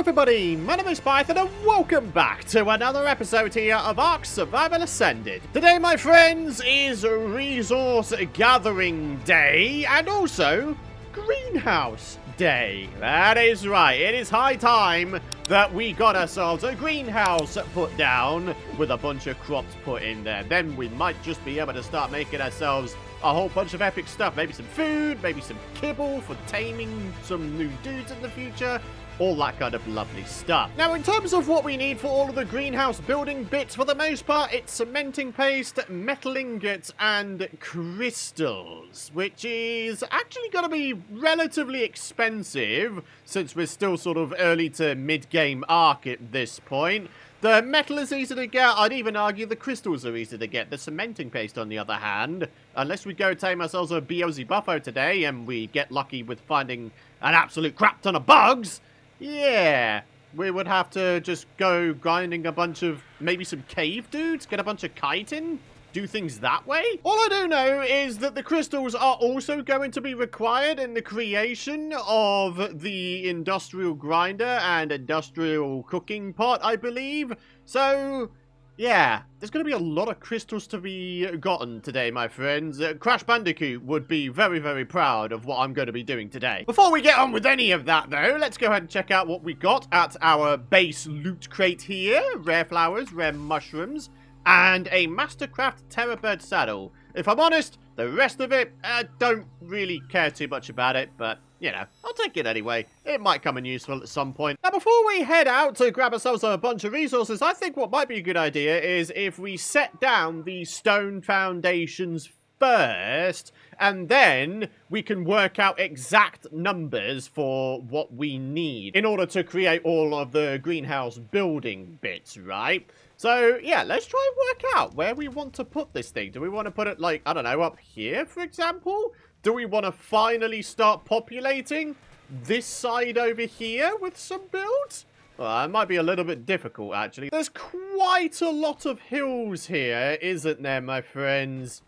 everybody, my name is Python and welcome back to another episode here of ARK Survival Ascended. Today, my friends, is Resource Gathering Day and also Greenhouse Day. That is right, it is high time that we got ourselves a greenhouse put down with a bunch of crops put in there. Then we might just be able to start making ourselves a whole bunch of epic stuff. Maybe some food, maybe some kibble for taming some new dudes in the future. All that kind of lovely stuff. Now, in terms of what we need for all of the greenhouse building bits, for the most part, it's cementing paste, metal ingots, and crystals, which is actually going to be relatively expensive, since we're still sort of early to mid-game ARK at this point. The metal is easy to get. I'd even argue the crystals are easy to get. The cementing paste, on the other hand, unless we go tame ourselves a Beelzebufo today and we get lucky with finding an absolute crap ton of bugs, yeah, we would have to just go grinding a bunch of maybe some cave dudes, get a bunch of chitin, do things that way. All I do know is that the crystals are also going to be required in the creation of the industrial grinder and industrial cooking pot, I believe. So, yeah, there's going to be a lot of crystals to be gotten today, my friends. Crash Bandicoot would be very, very proud of what I'm going to be doing today. Before we get on with any of that, though, let's go ahead and check out what we got at our base loot crate here. Rare flowers, rare mushrooms, and a Mastercraft Terrorbird saddle. If I'm honest, the rest of it, I don't really care too much about it, but, you know, I'll take it anyway. It might come in useful at some point. Now, before we head out to grab ourselves a bunch of resources, I think what might be a good idea is if we set down the stone foundations first, and then we can work out exact numbers for what we need in order to create all of the greenhouse building bits, right? So, yeah, let's try and work out where we want to put this thing. Do we want to put it, like, I don't know, up here, for example? Do we want to finally start populating this side over here with some builds? Well, it might be a little bit difficult, actually. There's quite a lot of hills here, isn't there, my friends?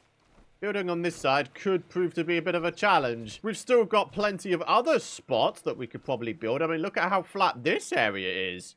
Building on this side could prove to be a bit of a challenge. We've still got plenty of other spots that we could probably build. I mean, look at how flat this area is.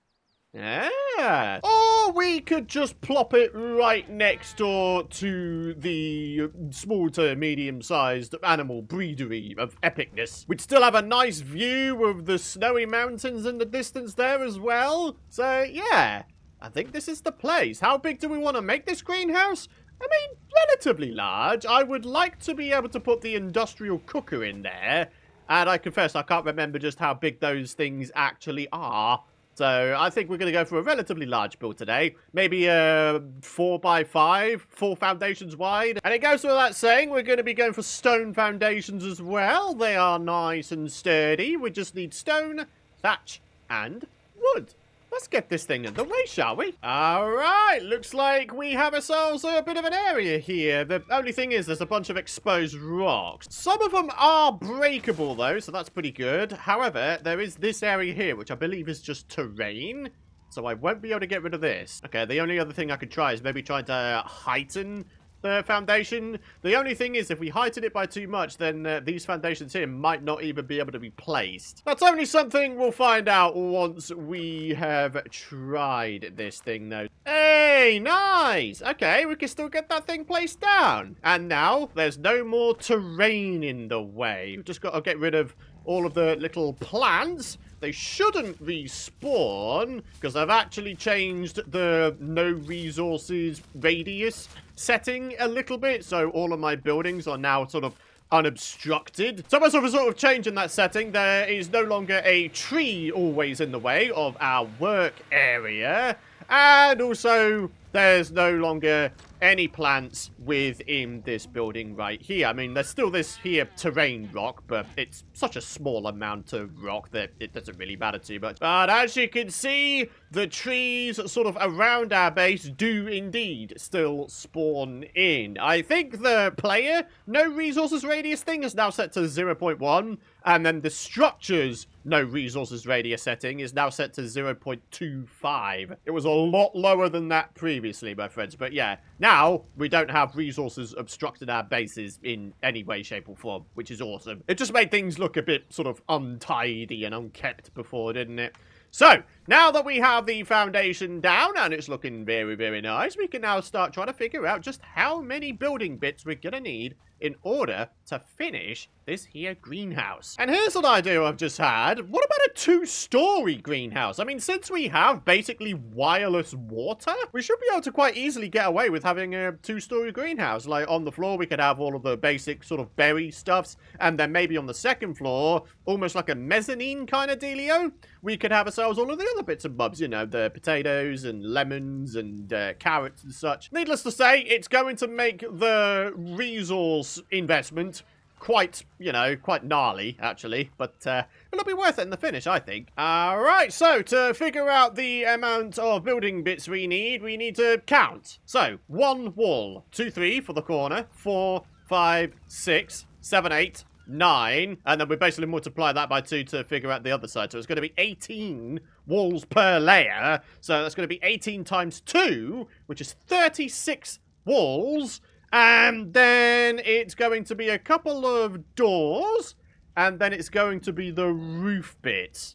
Yeah. Or we could just plop it right next door to the small to medium-sized animal breedery of epicness. We'd still have a nice view of the snowy mountains in the distance there as well. So, yeah, I think this is the place. How big do we want to make this greenhouse? I mean, relatively large. I would like to be able to put the industrial cooker in there. And I confess, I can't remember just how big those things actually are. So I think we're going to go for a relatively large build today. Maybe 4x5, 4 foundations wide. And it goes without saying, we're going to be going for stone foundations as well. They are nice and sturdy. We just need stone, thatch, and wood. Let's get this thing underway, shall we? Alright, looks like we have ourselves a bit of an area here. The only thing is there's a bunch of exposed rocks. Some of them are breakable, though, so that's pretty good. However, there is this area here, which I believe is just terrain. So I won't be able to get rid of this. Okay, the only other thing I could try is maybe try to heighten the foundation. The only thing is, if we heighten it by too much, then these foundations here might not even be able to be placed. That's only something we'll find out once we have tried this thing, though. Hey, nice! Okay, we can still get that thing placed down. And now, there's no more terrain in the way. We've just got to get rid of all of the little plants. They shouldn't respawn, because I've actually changed the no resources radius setting a little bit, so all of my buildings are now sort of unobstructed. So as a result of changing that setting, there is no longer a tree always in the way of our work area, and also there's no longer any plants within this building right here. I mean, there's still this here terrain rock, but it's such a small amount of rock that it doesn't really matter too much. But as you can see, the trees sort of around our base do indeed still spawn in. I think the player no resources radius thing is now set to 0.1, and then the structures no resources radius setting is now set to 0.25. It was a lot lower than that previously, my friends, but yeah, now we don't have resources obstructing our bases in any way, shape, or form, which is awesome. It just made things look a bit sort of untidy and unkept before, didn't it? So, now that we have the foundation down and it's looking very, very nice, we can now start trying to figure out just how many building bits we're going to need in order to finish this here greenhouse. And here's an idea I've just had. What about a 2-story greenhouse? I mean, since we have basically wireless water, we should be able to quite easily get away with having a 2-story greenhouse. Like, on the floor, we could have all of the basic sort of berry stuffs, and then maybe on the second floor, almost like a mezzanine kind of dealio, we could have ourselves all of the other bits and bobs, you know, the potatoes and lemons and carrots and such. Needless to say, it's going to make the resource investment quite, you know, quite gnarly, actually, but it'll be worth it in the finish, I think. Alright, so to figure out the amount of building bits we need to count. So, 1 wall, 2, 3 for the corner, 4, 5, 6, 7, 8, 9, and then we basically multiply that by 2 to figure out the other side. So it's going to be 18 walls per layer, so that's going to be 18 times 2, which is 36 walls. And then it's going to be a couple of doors, and then it's going to be the roof bits,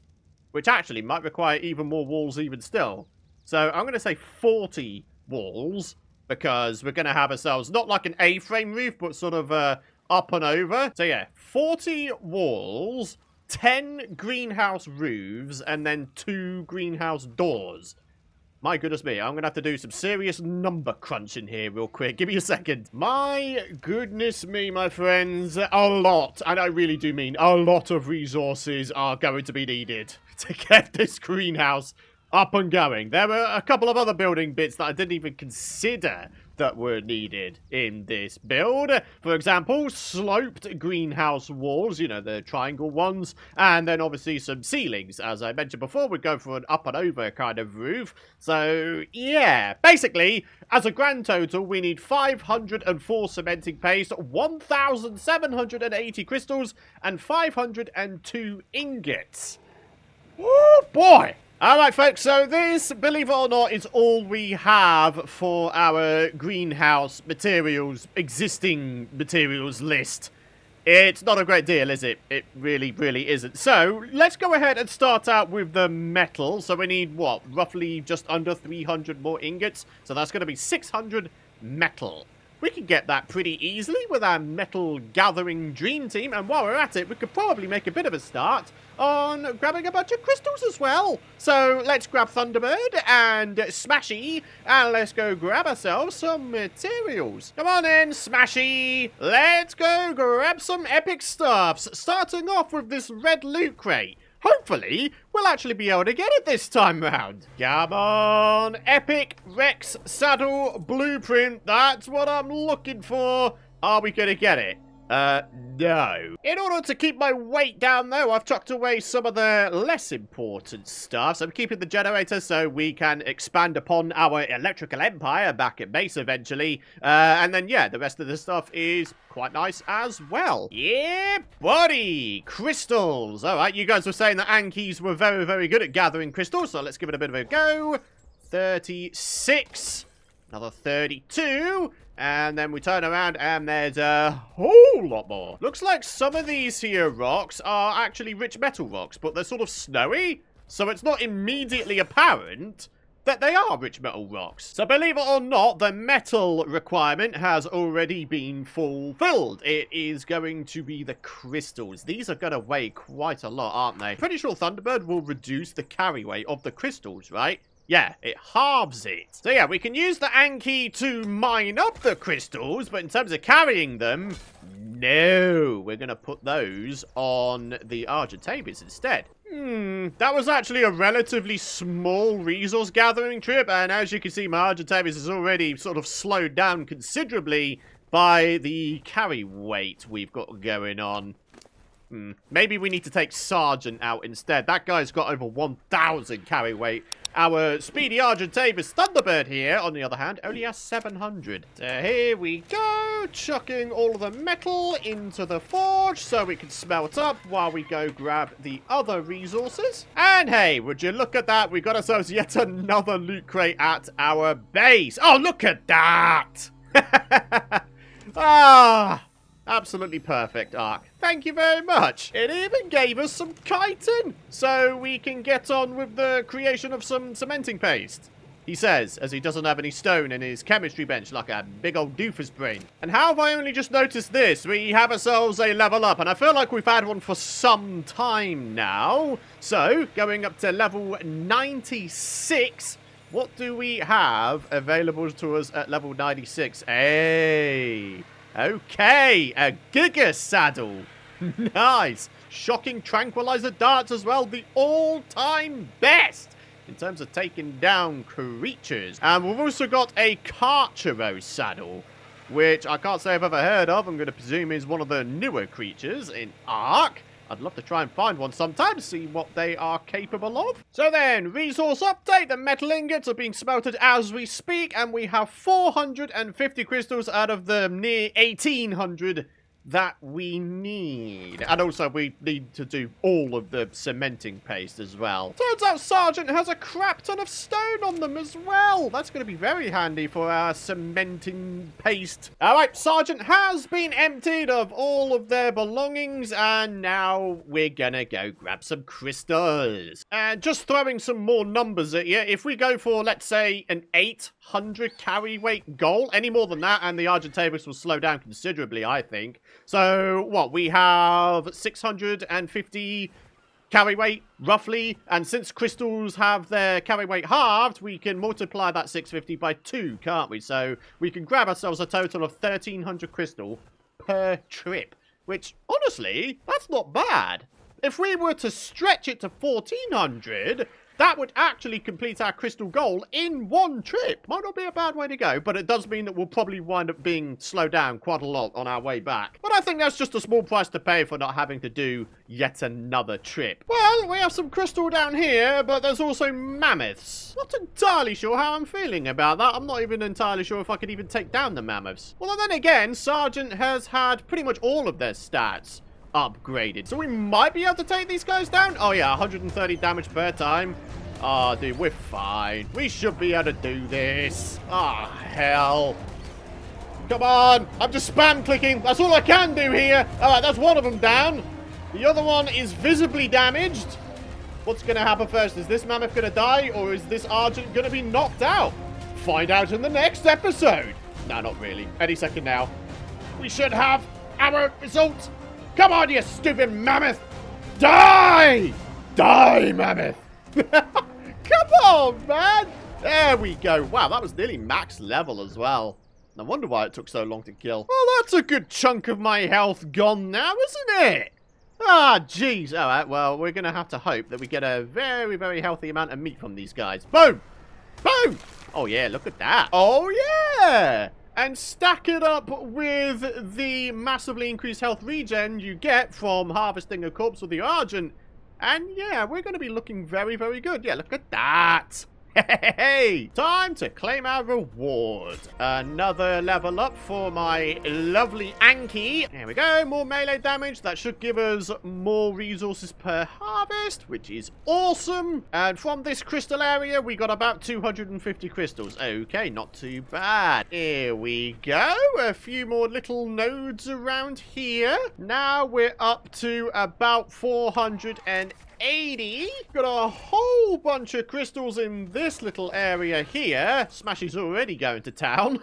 which actually might require even more walls even still. So I'm going to say 40 walls, because we're going to have ourselves not like an A-frame roof, but sort of up and over. So yeah, 40 walls, 10 greenhouse roofs, and then 2 greenhouse doors. My goodness me, I'm going to have to do some serious number crunching here real quick. Give me a second. My goodness me, my friends. A lot, and I really do mean a lot of resources are going to be needed to get this greenhouse up and going. There were a couple of other building bits that I didn't even consider that were needed in this build. For example, sloped greenhouse walls, you know, the triangle ones, and then obviously some ceilings. As I mentioned before, we'd go for an up and over kind of roof. So, yeah, basically, as a grand total, we need 504 cementing paste, 1,780 crystals, and 502 ingots. Oh, boy! Alright folks, so this, believe it or not, is all we have for our greenhouse materials, existing materials list. It's not a great deal, is it? It really, really isn't. So, let's go ahead and start out with the metal. So we need, what, roughly just under 300 more ingots. So that's going to be 600 metal. We can get that pretty easily with our metal gathering dream team, and while we're at it, we could probably make a bit of a start on grabbing a bunch of crystals as well. So let's grab Thunderbird and Smashy, and let's go grab ourselves some materials. Come on in, Smashy. Let's go grab some epic stuffs, starting off with this red loot crate. Hopefully, we'll actually be able to get it this time round. Come on. Epic Rex Saddle Blueprint. That's what I'm looking for. Are we going to get it? No. In order to keep my weight down, though, I've tucked away some of the less important stuff. So I'm keeping the generator so we can expand upon our electrical empire back at base eventually. And then, yeah, the rest of the stuff is quite nice as well. Yeah, buddy! Crystals! Alright, you guys were saying that Ankies were very, very good at gathering crystals, so let's give it a bit of a go. 36. Another 32. And then we turn around and there's a whole lot more. Looks like some of these here rocks are actually rich metal rocks, but they're sort of snowy. So it's not immediately apparent that they are rich metal rocks. So believe it or not, the metal requirement has already been fulfilled. It is going to be the crystals. These are going to weigh quite a lot, aren't they? Pretty sure Thunderbird will reduce the carry weight of the crystals, right? Yeah, it halves it. So yeah, we can use the Anky to mine up the crystals, but in terms of carrying them, no. We're going to put those on the Argentavis instead. That was actually a relatively small resource gathering trip, and as you can see, my Argentavis is already sort of slowed down considerably by the carry weight we've got going on. Maybe we need to take Sergeant out instead. That guy's got over 1,000 carry weight. Our speedy Argentavis Thunderbird here, on the other hand, only has 700. So here we go, chucking all of the metal into the forge so we can smelt up while we go grab the other resources. And hey, would you look at that? We got ourselves yet another loot crate at our base. Oh, look at that! Absolutely perfect, Ark. Thank you very much. It even gave us some chitin, so we can get on with the creation of some cementing paste. He says, as he doesn't have any stone in his chemistry bench like a big old doofus brain. And how have I only just noticed this? We have ourselves a level up, and I feel like we've had one for some time now. So, going up to level 96, what do we have available to us at level 96? Hey, okay, a Giga Saddle. Nice. Shocking tranquilizer darts as well, the all-time best in terms of taking down creatures. And we've also got a Carchero saddle, which I can't say I've ever heard of. I'm going to presume is one of the newer creatures in ARK. I'd love to try and find one sometime, see what they are capable of. So then, resource update. The metal ingots are being smelted as we speak, and we have 450 crystals out of the near 1800 that we need. And also, we need to do all of the cementing paste as well. Turns out Sergeant has a crap ton of stone on them as well. That's going to be very handy for our cementing paste. Alright, Sergeant has been emptied of all of their belongings, and now we're gonna go grab some crystals. And just throwing some more numbers at you, if we go for, let's say, an 800 carry weight goal, any more than that, and the Argentavis will slow down considerably, I think. So, what, we have 650 carry weight, roughly, and since crystals have their carry weight halved, we can multiply that 650 by 2, can't we? So, we can grab ourselves a total of 1,300 crystal per trip, which, honestly, that's not bad. If we were to stretch it to 1,400... that would actually complete our crystal goal in one trip. Might not be a bad way to go, but it does mean that we'll probably wind up being slowed down quite a lot on our way back. But I think that's just a small price to pay for not having to do yet another trip. Well, we have some crystal down here, but there's also mammoths. Not entirely sure how I'm feeling about that. I'm not even entirely sure if I could even take down the mammoths. Well, then again, Sergeant has had pretty much all of their stats upgraded, so we might be able to take these guys down. Oh yeah, 130 damage per time. Oh dude, we're fine. We should be able to do this. Ah, hell. Come on, I'm just spam clicking. That's all I can do here. Alright, that's one of them down. The other one is visibly damaged. What's gonna happen first? Is this mammoth gonna die, or is this Argent gonna be knocked out? Find out in the next episode. No, not really. Any second now. We should have our results. Come on, you stupid mammoth! Die! Die, mammoth! Come on, man! There we go. Wow, that was nearly max level as well. No wonder why it took so long to kill. Well, that's a good chunk of my health gone now, isn't it? Ah, jeez. All right, well, we're going to have to hope that we get a very, very healthy amount of meat from these guys. Boom! Boom! Oh, yeah, look at that. Oh, yeah! And stack it up with the massively increased health regen you get from harvesting a corpse with the Argent. And yeah, we're going to be looking very, very good. Yeah, look at that. Hey, time to claim our reward. Another level up for my lovely Anky. There we go, more melee damage. That should give us more resources per harvest, which is awesome. And from this crystal area, we got about 250 crystals. Okay, not too bad. Here we go. A few more little nodes around here. Now we're up to about 480. Got a whole bunch of crystals in this little area here. Smashy's already going to town.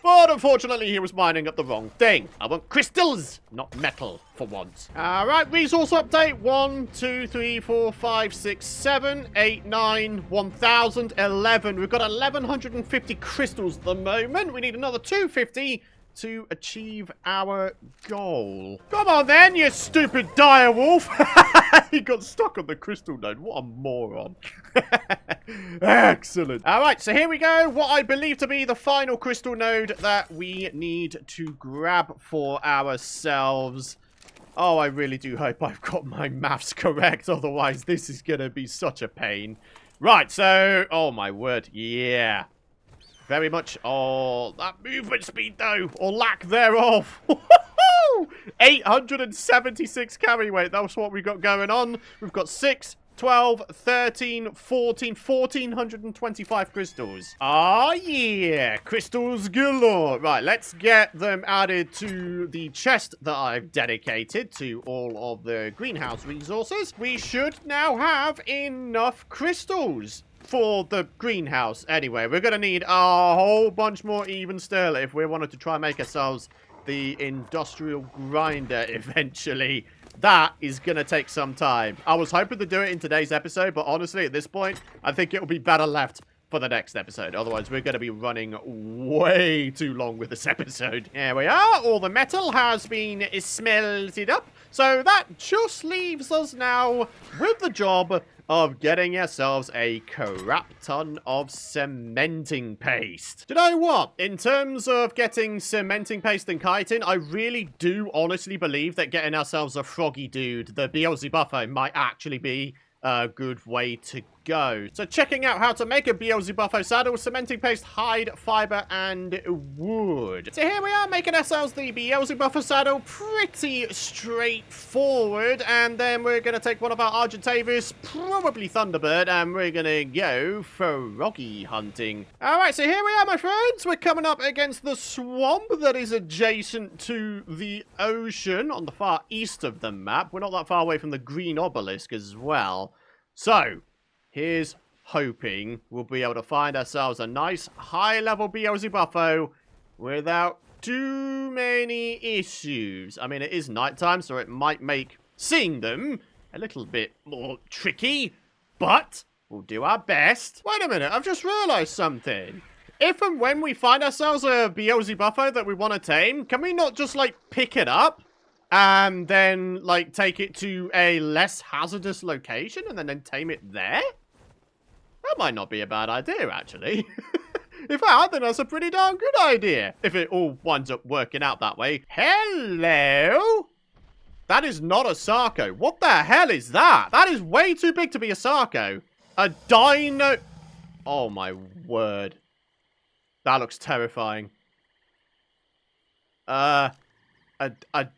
But unfortunately, he was mining up the wrong thing. I want crystals, not metal, for once. Alright, resource update. 1, 2, 3, 4, 5, 6, 7, 8, 9, 1,011. We've got 1,150 crystals at the moment. We need another 250 to achieve our goal. Come on then, you stupid direwolf. He got stuck on the crystal node. What a moron. Excellent. Alright, so here we go. What I believe to be the final crystal node that we need to grab for ourselves. Oh, I really do hope I've got my maths correct. Otherwise, this is going to be such a pain. Right, so... oh, my word. Yeah. Very much. Oh, that movement speed, though. Or lack thereof. 876 carry weight. That's what we got going on. We've got 6 12, 13, 14, 1,425 crystals. Oh, yeah. Crystals galore. Right, let's get them added to the chest that I've dedicated to all of the greenhouse resources. We should now have enough crystals for the greenhouse. Anyway, we're going to need a whole bunch more even still if we wanted to try and make ourselves the industrial grinder eventually. That is going to take some time. I was hoping to do it in today's episode, but honestly, at this point, I think it will be better left for the next episode. Otherwise, we're going to be running way too long with this episode. Here we are. All the metal has been smelted up. So that just leaves us now with the job of getting ourselves a crap ton of cementing paste. Do you know what? In terms of getting cementing paste and chitin, I really do honestly believe that getting ourselves a froggy dude, the Beelzebufo, might actually be a good way to go. So checking out how to make a Beelzebufo saddle, cementing paste, hide, fiber, and wood. So here we are making ourselves the Beelzebufo saddle. Pretty straightforward. And then we're going to take one of our Argentavis, probably Thunderbird, and we're going to go froggy hunting. Alright, so here we are, my friends. We're coming up against the swamp that is adjacent to the ocean on the far east of the map. We're not that far away from the green obelisk as well. So, here's hoping we'll be able to find ourselves a nice high-level Beelzebufo without too many issues. I mean, it is nighttime, so it might make seeing them a little bit more tricky, but we'll do our best. Wait a minute, I've just realized something. If and when we find ourselves a Beelzebufo that we want to tame, can we not just, like, pick it up? And then, like, take it to a less hazardous location and then tame it there? That might not be a bad idea, actually. In fact, I think that's a pretty darn good idea. If it all winds up working out that way. Hello? That is not a Sarco. What the hell is that? That is way too big to be a Sarco. A dino... Oh, my word. That looks terrifying. A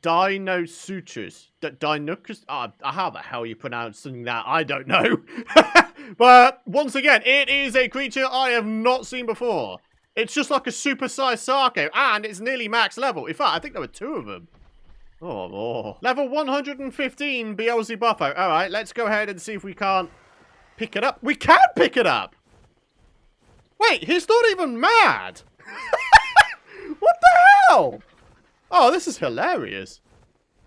Dinosuchus. Dinucus? How the hell are you pronouncing that? I don't know. But, once again, it is a creature I have not seen before. It's just like a super-sized Sarco, and it's nearly max level. In fact, I think there were two of them. Oh. Level 115 Beelzebufo. Alright, let's go ahead and see if we can't pick it up. We can pick it up! Wait, he's not even mad! What the hell? Oh, this is hilarious.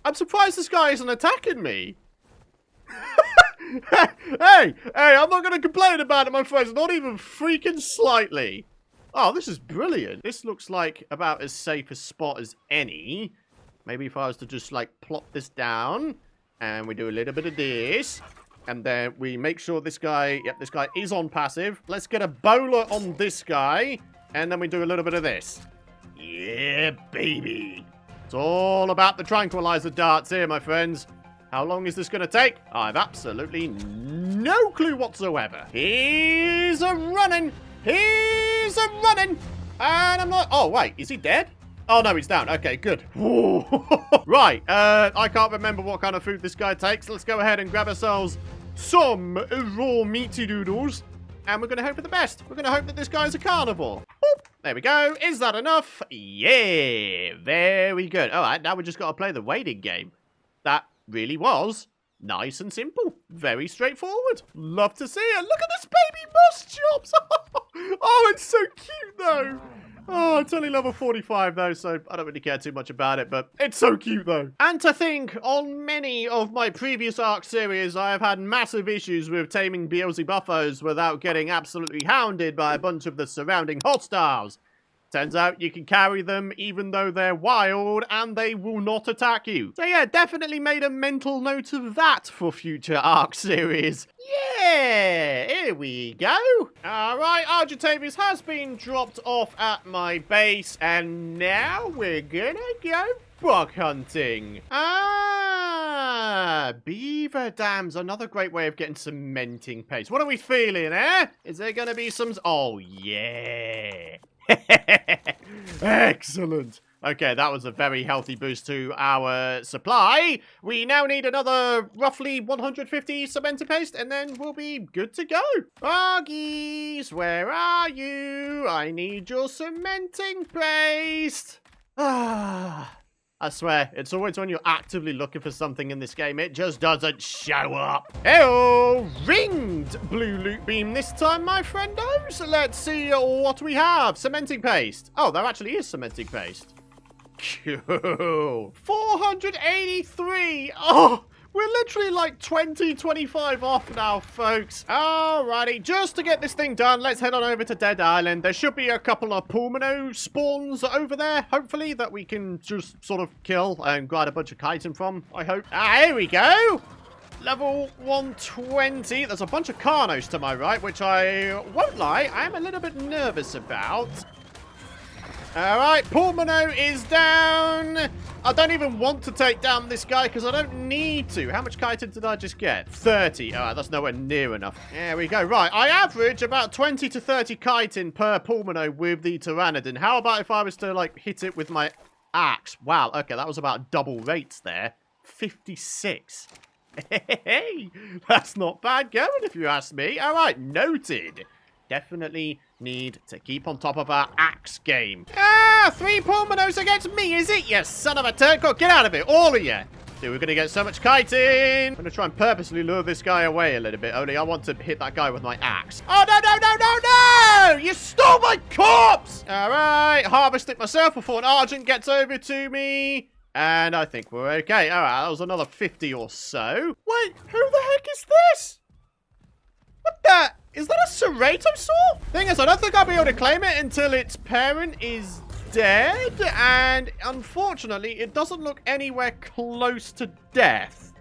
I'm surprised this guy isn't attacking me. Hey, I'm not going to complain about it, my friends. Not even freaking slightly. Oh, this is brilliant. This looks like about as safe a spot as any. Maybe if I was to just, like, plop this down. And we do a little bit of this. And then we make sure this guy... Yep, this guy is on passive. Let's get a bowler on this guy. And then we do a little bit of this. Yeah, baby. It's all about the tranquilizer darts here, my friends. How long is this going to take? I've absolutely no clue whatsoever. He's a running. He's a running. And I'm not... Oh, wait. Is he dead? Oh, no, he's down. Okay, good. Right. I can't remember what kind of food this guy takes. Let's go ahead and grab ourselves some raw meaty doodles. And we're going to hope for the best. We're going to hope that this guy's a carnivore. Boop. There we go. Is that enough? Yeah. Very good. All right. Now we just got to play the waiting game. That really was nice and simple. Very straightforward. Love to see it. Look at this baby Moschops. Oh, it's so cute, though. Oh, it's only level 45, though, so I don't really care too much about it, but it's so cute, though. And to think, on many of my previous ARK series, I have had massive issues with taming Beelzebufos without getting absolutely hounded by a bunch of the surrounding hostiles. Turns out you can carry them even though they're wild and they will not attack you. So yeah, definitely made a mental note of that for future ARK series. Yeah, here we go. Alright, Argentavis has been dropped off at my base and now we're gonna go bug hunting. Beaver dams, another great way of getting cementing paste. What are we feeling, eh? Is there gonna be some... Oh, yeah. Excellent. Okay, that was a very healthy boost to our supply. We now need another roughly 150 cementing paste, and then we'll be good to go. Froggies, where are you? I need your cementing paste. I swear, it's always when you're actively looking for something in this game, it just doesn't show up. Hey-oh, ringed blue loot beam this time, my friendos. Let's see what we have. Cementing paste. Oh, there actually is cementing paste. Cool. 483. Oh, we're literally like 25 off now, folks. Alrighty, just to get this thing done, let's head on over to Dead Island. There should be a couple of Pulmino spawns over there, hopefully, that we can just sort of kill and grab a bunch of chitin from, I hope. Here we go. Level 120. There's a bunch of Carnos to my right, which I won't lie, I'm a little bit nervous about. Alright, Pulmino is down. I don't even want to take down this guy because I don't need to. How much chitin did I just get? 30. Alright, that's nowhere near enough. There we go. Right, I average about 20 to 30 chitin per Pulmino with the Pteranodon. How about if I was to, like, hit it with my axe? Wow, okay, that was about double rates there. 56. Hey, that's not bad going if you ask me. Alright, noted. Definitely need to keep on top of our axe game. 3 Pulminos against me, is it? You son of a turtle. Get out of it, all of you. Dude, we're going to get so much chitin. I'm going to try and purposely lure this guy away a little bit. Only I want to hit that guy with my axe. Oh, no, no, no, no, no! You stole my corpse! All right, harvest it myself before an Argent gets over to me. And I think we're okay. All right, that was another 50 or so. Wait, who the heck is this? What the? Is that a Ceratosaur? Thing is, I don't think I'll be able to claim it until its parent is dead. And unfortunately, it doesn't look anywhere close to death.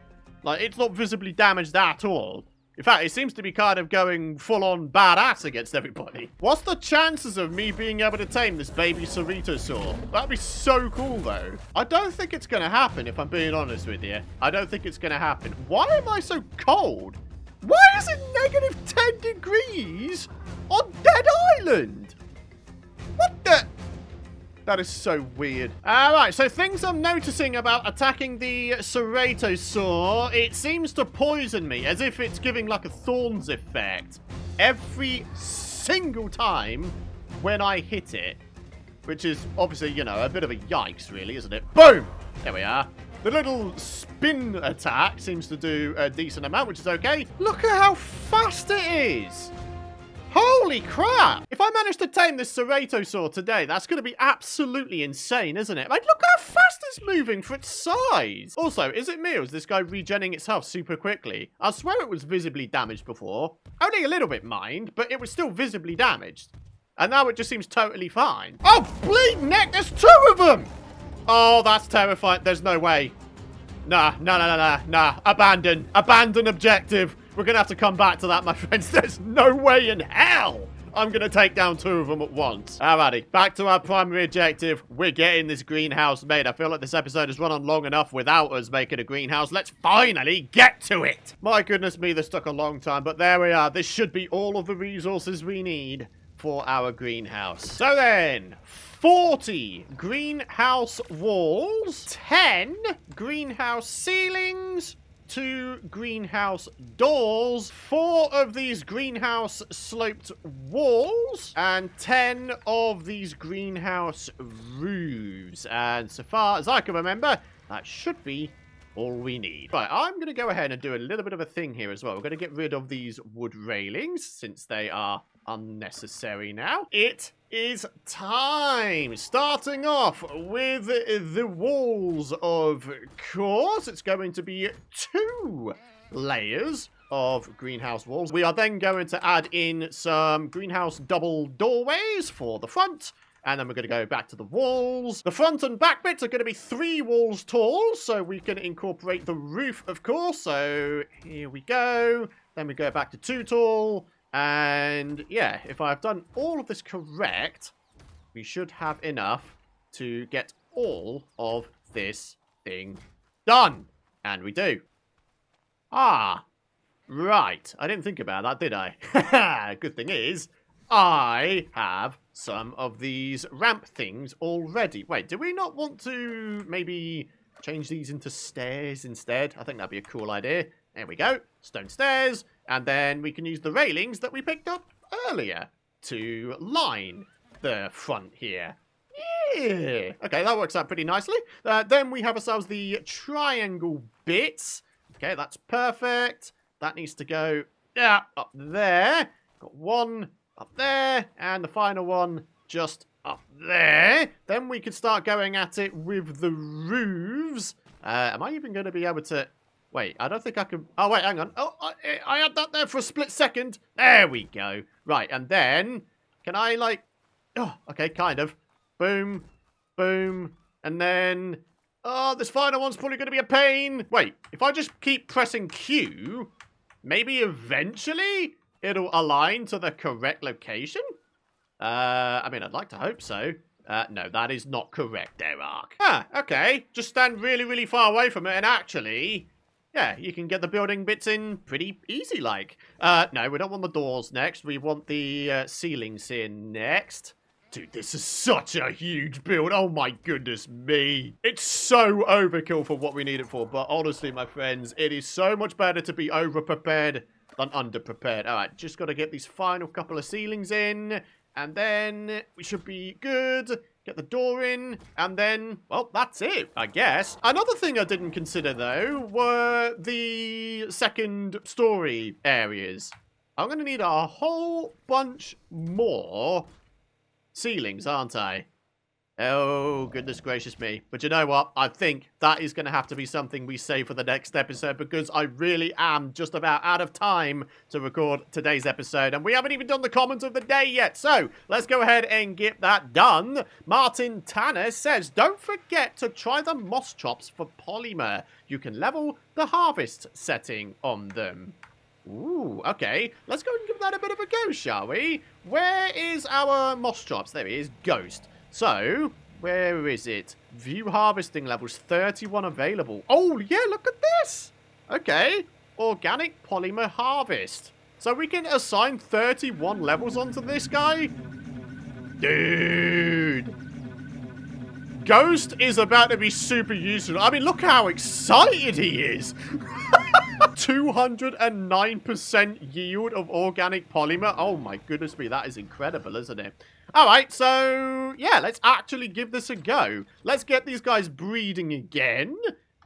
Like, it's not visibly damaged at all. In fact, it seems to be kind of going full-on badass against everybody. What's the chances of me being able to tame this baby Ceratosaur? That'd be so cool, though. I don't think it's going to happen, if I'm being honest with you. I don't think it's going to happen. Why am I so cold? Why is it negative 10 degrees on Dead Island? What the? That is so weird. Alright, so things I'm noticing about attacking the Ceratosaur, it seems to poison me, as if it's giving like a thorns effect every single time when I hit it. Which is obviously, you know, a bit of a yikes, really, isn't it? Boom! There we are. The little spin attack seems to do a decent amount, which is okay. Look at how fast it is. Holy crap. If I manage to tame this Ceratosaur today, that's going to be absolutely insane, isn't it? Like, look how fast it's moving for its size. Also, is it me or is this guy regenning its health super quickly? I swear it was visibly damaged before. Only a little bit, mind, but it was still visibly damaged. And now it just seems totally fine. Oh, bleed neck, there's 2 of them. Oh, that's terrifying. There's no way. Nah. Abandon. Abandon objective. We're going to have to come back to that, my friends. There's no way in hell I'm going to take down 2 of them at once. Alrighty, back to our primary objective. We're getting this greenhouse made. I feel like this episode has run on long enough without us making a greenhouse. Let's finally get to it. My goodness me, this took a long time, but there we are. This should be all of the resources we need for our greenhouse. So then, 40 greenhouse walls, 10 greenhouse ceilings, 2 greenhouse doors, 4 of these greenhouse sloped walls, and 10 of these greenhouse roofs. And so far as I can remember, that should be all we need. Right, I'm going to go ahead and do a little bit of a thing here as well. We're going to get rid of these wood railings since they are unnecessary now. It is time. Starting off with the walls, of course. It's going to be 2 layers of greenhouse walls. We are then going to add in some greenhouse double doorways for the front. And then we're going to go back to the walls. The front and back bits are going to be 3 walls tall, so we can incorporate the roof, of course. So here we go. Then we go back to 2 tall. And yeah, if I've done all of this correct, we should have enough to get all of this thing done. And we do. Ah, right. I didn't think about that, did I? Good thing is, I have some of these ramp things already. Wait, do we not want to maybe change these into stairs instead? I think that'd be a cool idea. There we go. Stone stairs. And then we can use the railings that we picked up earlier to line the front here. Yeah. Okay, that works out pretty nicely. Then we have ourselves the triangle bits. Okay, that's perfect. That needs to go up there. Got one up there. And the final one just up there. Then we could start going at it with the roofs. Am I even going to be able to... Wait, I don't think I can... Oh, wait, hang on. Oh, I had that there for a split second. There we go. Right, and then... Can I, like... Oh, okay, kind of. Boom. Boom. And then... Oh, this final one's probably going to be a pain. Wait, if I just keep pressing Q, maybe eventually it'll align to the correct location? I mean, I'd like to hope so. No, that is not correct there, Ark. Ah, okay. Just stand really, really far away from it and actually... Yeah, you can get the building bits in pretty easy, like. No, we don't want the doors next. We want the ceilings here next. Dude, this is such a huge build. Oh my goodness me. It's so overkill for what we need it for. But honestly, my friends, it is so much better to be over-prepared than under-prepared. All right, just got to get these final couple of ceilings in. And then we should be good. Get the door in, and then, well, that's it, I guess. Another thing I didn't consider, though, were the second story areas. I'm going to need a whole bunch more ceilings, aren't I? Oh, goodness gracious me. But you know what? I think that is going to have to be something we save for the next episode because I really am just about out of time to record today's episode. And we haven't even done the comment of the day yet. So let's go ahead and get that done. Martin Tanner says, don't forget to try the Moschops for polymer. You can level the harvest setting on them. Ooh, okay. Let's go and give that a bit of a go, shall we? Where is our Moschops? There he is, Ghost. So, where is it? View harvesting levels, 31 available. Oh, yeah, look at this. Okay, organic polymer harvest. So we can assign 31 levels onto this guy? Dude. Ghost is about to be super useful. I mean, look how excited he is. 209% yield of organic polymer. Oh my goodness me, that is incredible, isn't it? Alright, so yeah, let's actually give this a go. Let's get these guys breeding again.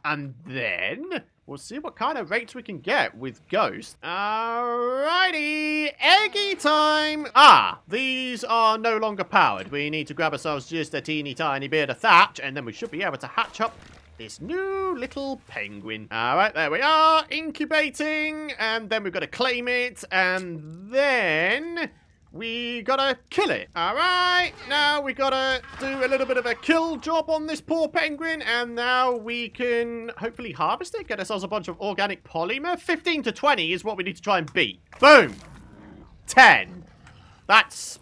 And then we'll see what kind of rates we can get with Ghost. Alrighty, eggy time. Ah, these are no longer powered. We need to grab ourselves just a teeny tiny bit of thatch, and then we should be able to hatch up this new little penguin. All right, there we are, incubating, and then we've got to claim it, and then we gotta kill it. All right, now we gotta do a little bit of a kill job on this poor penguin, and now we can hopefully harvest it, get ourselves a bunch of organic polymer. 15 to 20 is what we need to try and beat. Boom. 10. That's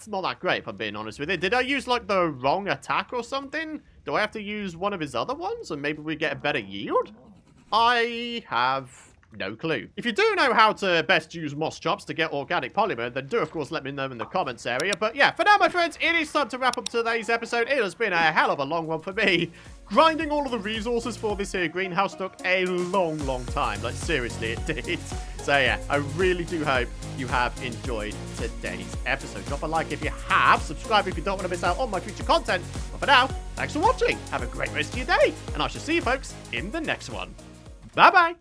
not that great, if I'm being honest with you. Did I use, like, the wrong attack or something? Do I have to use one of his other ones and maybe we get a better yield? I have no clue. If you do know how to best use Moschops to get organic polymer, then do, of course, let me know in the comments area. But yeah, for now, my friends, it is time to wrap up today's episode. It has been a hell of a long one for me. Grinding all of the resources for this here greenhouse took a long, long time. Like, seriously, it did. So yeah, I really do hope you have enjoyed today's episode. Drop a like if you have. Subscribe if you don't want to miss out on my future content. But for now, thanks for watching. Have a great rest of your day. And I shall see you folks in the next one. Bye-bye.